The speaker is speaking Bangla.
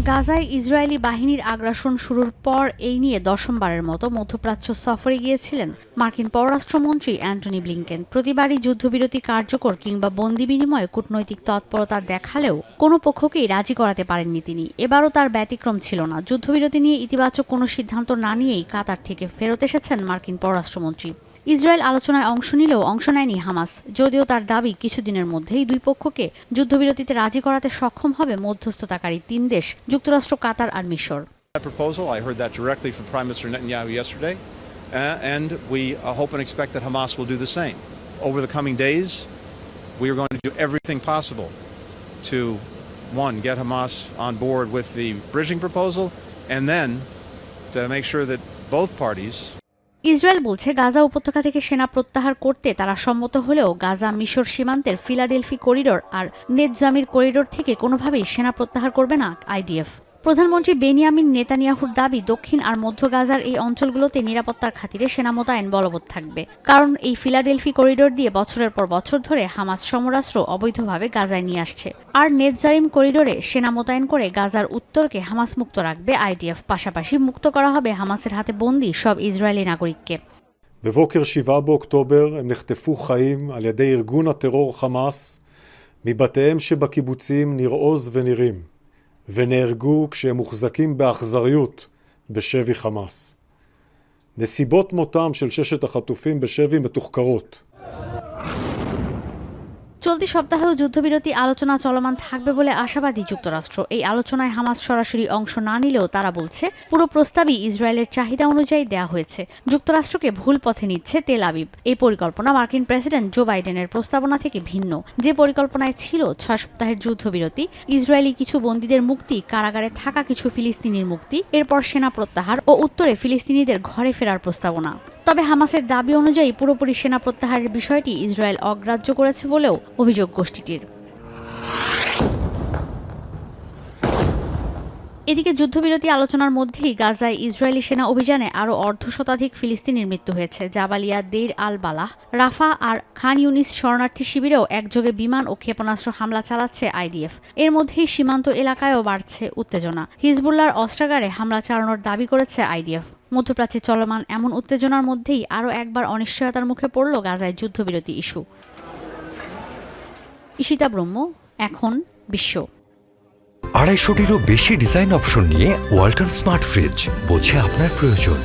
গাজায় ইসরায়েলি বাহিনীর আগ্রাসন শুরুর পর এই নিয়ে দশমবারের মতো মধ্যপ্রাচ্য সফরে গিয়েছিলেন মার্কিন পররাষ্ট্রমন্ত্রী অ্যান্টনি ব্লিংকেন। প্রতিবারই যুদ্ধবিরতি কার্যকর কিংবা বন্দি বিনিময়ে কূটনৈতিক তৎপরতা দেখালেও কোনো পক্ষকেই রাজি করাতে পারেননি তিনি। এবারও তার ব্যতিক্রম ছিল না। যুদ্ধবিরতি নিয়ে ইতিবাচক কোনো সিদ্ধান্ত না নিয়েই কাতার থেকে ফেরত এসেছেন মার্কিন পররাষ্ট্রমন্ত্রী। ইসরায়েল আলোচনায় অংশ নিলেও অংশ নেয়নি হামাস, যদিও তার দাবি কিছুদিনের মধ্যেই দুই পক্ষকে যুদ্ধবিরতিতে রাজি করাতে সক্ষম হবে মধ্যস্থতাকারী তিন দেশ যুক্তরাষ্ট্র, কাতার আর মিশর। That proposal, I heard that directly from Prime Minister Netanyahu yesterday, and we hope and expect that Hamas will do the same. Over the coming days, we are going to do everything possible to, one, get Hamas on board with the bridging proposal, and then to make sure that both parties. Israel বলছে গাজা উপত্যকা থেকে সেনা প্রত্যাহার করতে তারা সম্মত হলেও গাজা মিশর সীমান্তের ফিলাডেলফি করিডোর আর নেতজামির করিডোর থেকে কোনোভাবেই সেনা প্রত্যাহার করবে না আইডিএফ। প্রধানমন্ত্রী বেনিয়ামিন নেতানিয়াহুর দাবি, দক্ষিণ আর মধ্য গাজার এই অঞ্চলগুলোতে নিরাপত্তার খাতিরে সেনা মোতায়েন বলবৎ থাকবে, কারণ এই ফিলাডেলফি করিডোর দিয়ে বছরের পর বছর ধরে হামাস সমরাস্ত্র অবৈধভাবে গাজায় নিয়ে আসছে। আর নেতজারিম করিডোরে সেনা মোতায়েন করে গাজার উত্তরকে হামাস মুক্ত রাখবে আইডিএফ। পাশাপাশি মুক্ত করা হবে হামাসের হাতে বন্দী সব ইসরায়েলি নাগরিককে। בבוקר 7 באוקטובר הם נחטפו חיים על ידי ארגון הטרור חמאס מבתיהם שבקיבוצים ניר עוז ונירים, ונהרגו כשהם מוחזקים באכזריות בשבי חמאס. נסיבות מותם של 6 החטופים בשבי מתוחקרות. চলতি সপ্তাহেও যুদ্ধবিরতি আলোচনা চলমান থাকবে বলে আশাবাদী যুক্তরাষ্ট্র। এই আলোচনায় হামাস সরাসরি অংশ না নিলেও তারা বলছে পুরো প্রস্তাবই ইসরায়েলের চাহিদা অনুযায়ী দেয়া হয়েছে। যুক্তরাষ্ট্রকে ভুল পথে নিচ্ছে তেল আবিব। এই পরিকল্পনা মার্কিন প্রেসিডেন্ট জো বাইডেনের প্রস্তাবনা থেকে ভিন্ন, যে পরিকল্পনায় ছিল 6 সপ্তাহের যুদ্ধবিরতি, ইসরায়েলি কিছু বন্দীদের মুক্তি, কারাগারে থাকা কিছু ফিলিস্তিনির মুক্তি, এরপর সেনা প্রত্যাহার ও উত্তরে ফিলিস্তিনিদের ঘরে ফেরার প্রস্তাবনা। তবে হামাসের দাবি অনুযায়ী পুরোপুরি সেনা প্রত্যাহারের বিষয়টি ইসরায়েল অগ্রাহ্য করেছে বলেও অভিযোগ গোষ্ঠীটির। এদিকে যুদ্ধবিরতি আলোচনার মধ্যেই গাজায় ইসরায়েলি সেনা অভিযানে আরও অর্ধশতাধিক ফিলিস্তিনির মৃত্যু হয়েছে। জাবালিয়া, দেইর আল বালাহ, রাফা আর খান ইউনিস শরণার্থী শিবিরেও একযোগে বিমান ও ক্ষেপণাস্ত্র হামলা চালাচ্ছে আইডিএফ। এর মধ্যেই সীমান্ত এলাকায়ও বাড়ছে উত্তেজনা। হিজবুল্লাহর অস্ত্রাগারে হামলা চালানোর দাবি করেছে আইডিএফ। মধ্যপ্রাচ্যে চলমান এমন উত্তেজনার মধ্যেই আরও একবার অনিশ্চয়তার মুখে পড়ল গাজায় যুদ্ধবিরতি ইস্যু। ঈশিতা ব্রহ্ম, এখন বিশ্ব। 250টিরও বেশি ডিজাইন অপশন নিয়ে ওয়ালটন স্মার্ট ফ্রিজ, বোঝে আপনার প্রয়োজন।